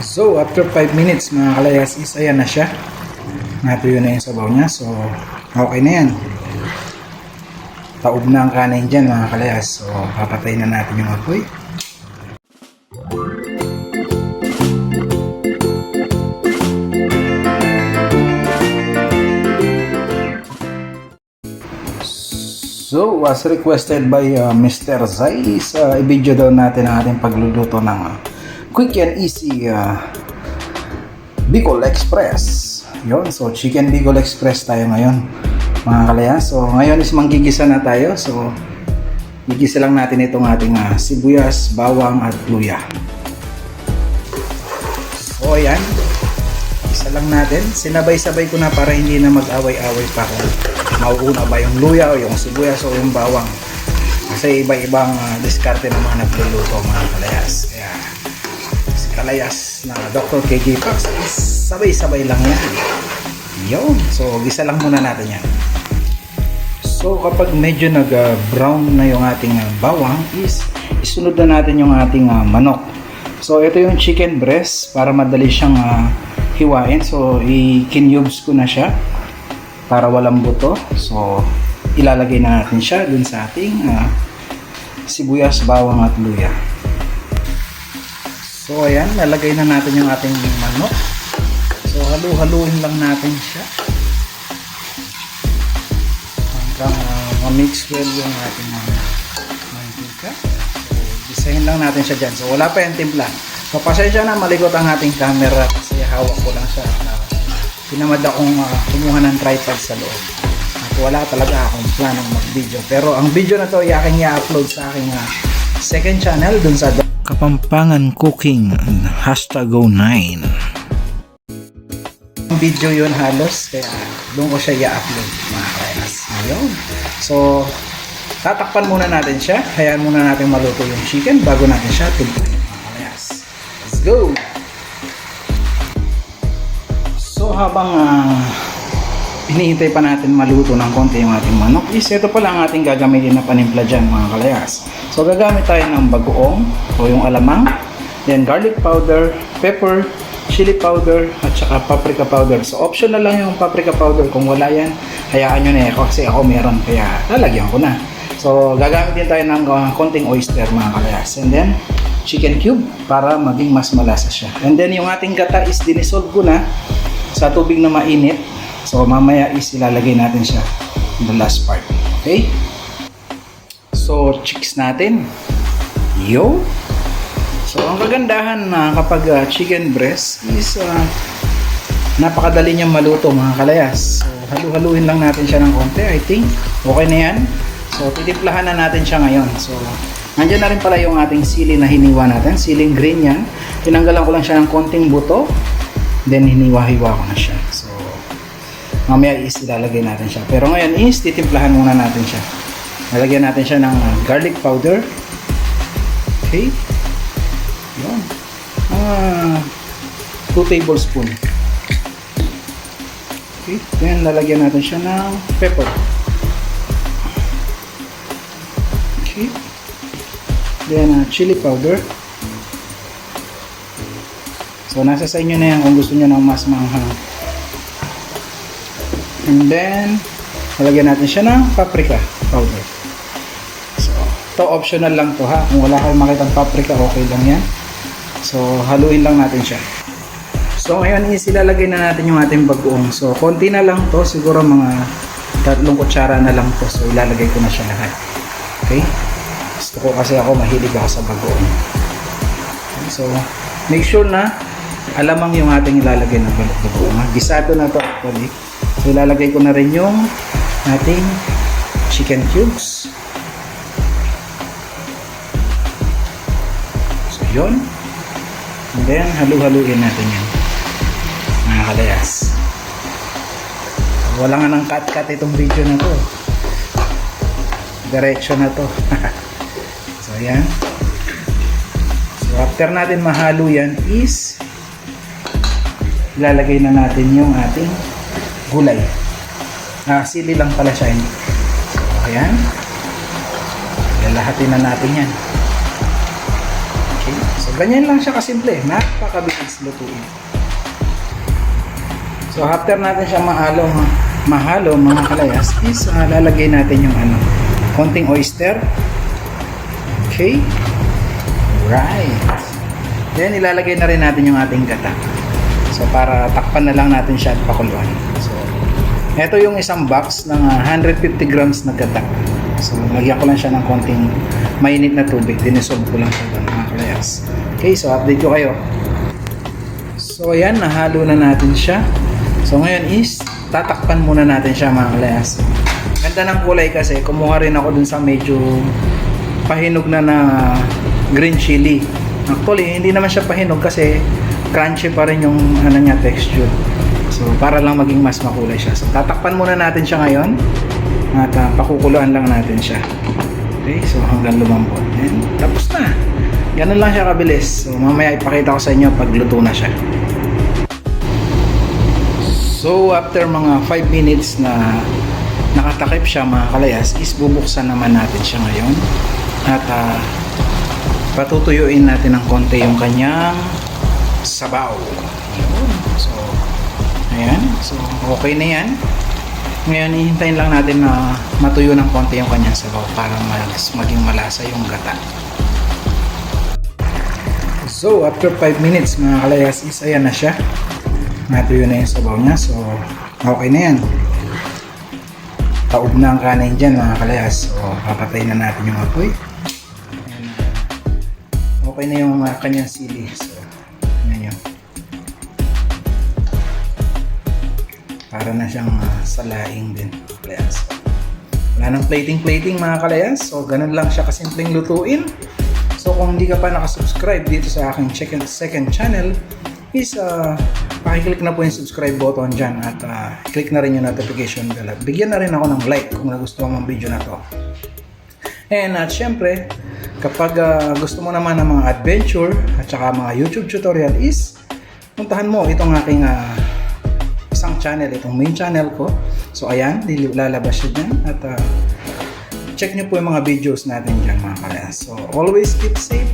So, after 5 minutes mga kalayas is ayan na siya. Natuyo na yung sabaw niya. So, okay na yan. Taob na ang kanin dyan mga kalayas. So, papatay na natin yung apoy. So, as requested by Mr. Zai, i-video daw natin ang ating pagluluto ng quick and easy Bicol Express. Yon, so Chicken Bicol Express tayo ngayon mga kalaya. So, ngayon is manggigisa na tayo. So, gigisa lang natin itong ating sibuyas, bawang at luya. So, ayan. Isa lang natin. Sinabay-sabay ko na para hindi na mag-away-away pa kung mauuna ba yung luya o yung sibuyas o yung bawang. Kasi iba-ibang diskarte ng mga nagluluto mga kalayas. Kaya si kalayas na Dr. KG Pax is sabay-sabay lang yan. Yun. So, gisa lang muna natin yan. So, kapag medyo nag-brown na yung ating bawang is isunod na natin yung ating manok. So, ito yung chicken breast para madali siyang hiwain. So, i-cubes ko na siya para walang buto. So, ilalagay na natin siya dun sa ating sibuyas, bawang at luya. So, ayan, nalagay na natin yung ating manok. So, halu-haluin lang natin siya hanggang ma-mix well yung ating mantika. So, gisahin lang natin siya dyan. So, wala pa yung timpla. So, pasensya na, malikot ang ating camera kasi hawak ko lang siya. Pinamad akong kumuha ng tripod sa loob. At wala talaga akong planong mag-video. Pero ang video na to ay aking i-upload sa aking second channel dun sa Kapampangan Cooking #09. Ang video yun halos kaya doon ko siya i-upload mga kayas. Ayun. So tatakpan muna natin siya. Hayaan muna natin maluto yung chicken bago natin siya timplahin mga kayas. Let's go! So habang hinihintay pa natin maluto ng konti yung ating manok is ito pala ang ating gagamitin na panimpla dyan mga kalayas. So gagamit tayo ng bagoong o yung alamang, then garlic powder, pepper, chili powder at saka paprika powder. So optional lang yung paprika powder, kung wala yan hayaan nyo na kasi ako meron kaya lalagyan ko na. So gagamit din tayo ng konting oyster mga kalayas, and then chicken cube para maging mas malasa siya. And then yung ating gata is dinisolve ko na sa tubig na mainit. So mamaya is ilalagay natin siya in the last part. Okay? So chicks natin. Yo! So ang kagandahan na kapag chicken breast is napakadali niyang maluto mga kalayas. So halu-haluin lang natin siya ng konti. I think okay na yan. So titimplahan na natin siya ngayon. So nandiyan na rin pala yung ating sili na hiniwa natin. Siling green yan. Tinanggalan ko lang siya ng konting buto. Then hiniwa-hiwa ko na siya. So mamaya is ilalagay natin siya. Pero ngayon is titimplahan muna natin siya. Lalagyan natin siya ng garlic powder. Okay. Yun. 2 tablespoon. Okay. Then lalagyan natin siya ng pepper. Okay. Then chili powder. So, nasa sa inyo na yan kung gusto nyo ng mas manghang. And then, lalagyan natin siya ng paprika powder. So, ito optional lang to ha. Kung wala kayong makitang paprika, okay lang yan. So, haluin lang natin siya. So, ngayon is ilalagay na natin yung ating bagoong. So, konti na lang to. Siguro mga 3 kutsara na lang to. So, ilalagay ko na siya lahat. Okay? Gusto ko kasi ako mahilig ako sa bagoong. Okay, so, make sure na alamang yung ating ilalagay ng bagoong. Gisado na to actually. So ilalagay ko na rin yung ating chicken cubes. So yun. And then halu-haluin natin yan mga kalayas. Wala nga ng cut-cut itong video na to. Diretso na to. So yan. So after natin mahalo yan is ilalagay na natin yung ating gulay. Sili lang pala siya. So, ayan. Lalahatin na natin yan. Okay. So, ganyan lang siya kasimple. Napakabilis lutuin. So, after natin siya mahalo mga kalayas, is lalagay natin yung konting oyster. Okay? Right. Then, ilalagay na rin natin yung ating gata. So, para takpan na lang natin siya at pakuluan. So, ito yung isang box ng 150 grams na gata. So, lagyan ko lang siya ng konting mainit na tubig. Dinisolve ko lang siya mga kalayas. Okay, so update ko kayo. So, ayan, nahalo na natin siya. So, ngayon is, tatakpan muna natin siya mga kalayas. Ganda ng kulay kasi, kumuha rin ako dun sa medyo pahinog na green chili. Actually, hindi naman siya pahinog kasi crunchy pa rin yung niya texture. So, para lang maging mas makulay siya. So, tatakpan muna natin siya ngayon at pakukuluan lang natin siya. Okay, so hanggang lumambot. And tapos na. Ganun lang siya kabilis. So, mamaya ipakita ko sa inyo pag luto na siya. So, after mga 5 minutes na nakatakip siya mga kalayas, is bubuksan naman natin siya ngayon. At patutuyuin natin ng konti yung kanyang sabaw. So, ayan. So, okay na yan. Ngayon, ihintayin lang natin na matuyo ng konti yung kanyang sabaw para maging malasa yung gata. So, after 5 minutes mga kalayas, is ayan na siya. Natuyo na yung sabaw niya. So, okay na yan. Taob na ang kanin dyan mga kalayas. So, papatayin na natin yung apoy. Ayan. Okay na yung kanyang sili. So, ayan yun. Para na siyang salaing din mga kalayas. Wala nang plating mga kalayas. So, ganun lang siya kasimpleng lutuin. So, kung hindi ka pa nakasubscribe dito sa aking second channel, is pakiclick na po yung subscribe button dyan at click na rin yung notification bell. Bigyan na rin ako ng like kung nagustuhan mong video na to. And at syempre, kapag gusto mo naman ng mga adventure at saka mga YouTube tutorial is puntahan mo itong aking isang channel, itong main channel ko. So ayan, lalabas siya dyan at check nyo po yung mga videos natin dyan mga kalayas. So always keep safe.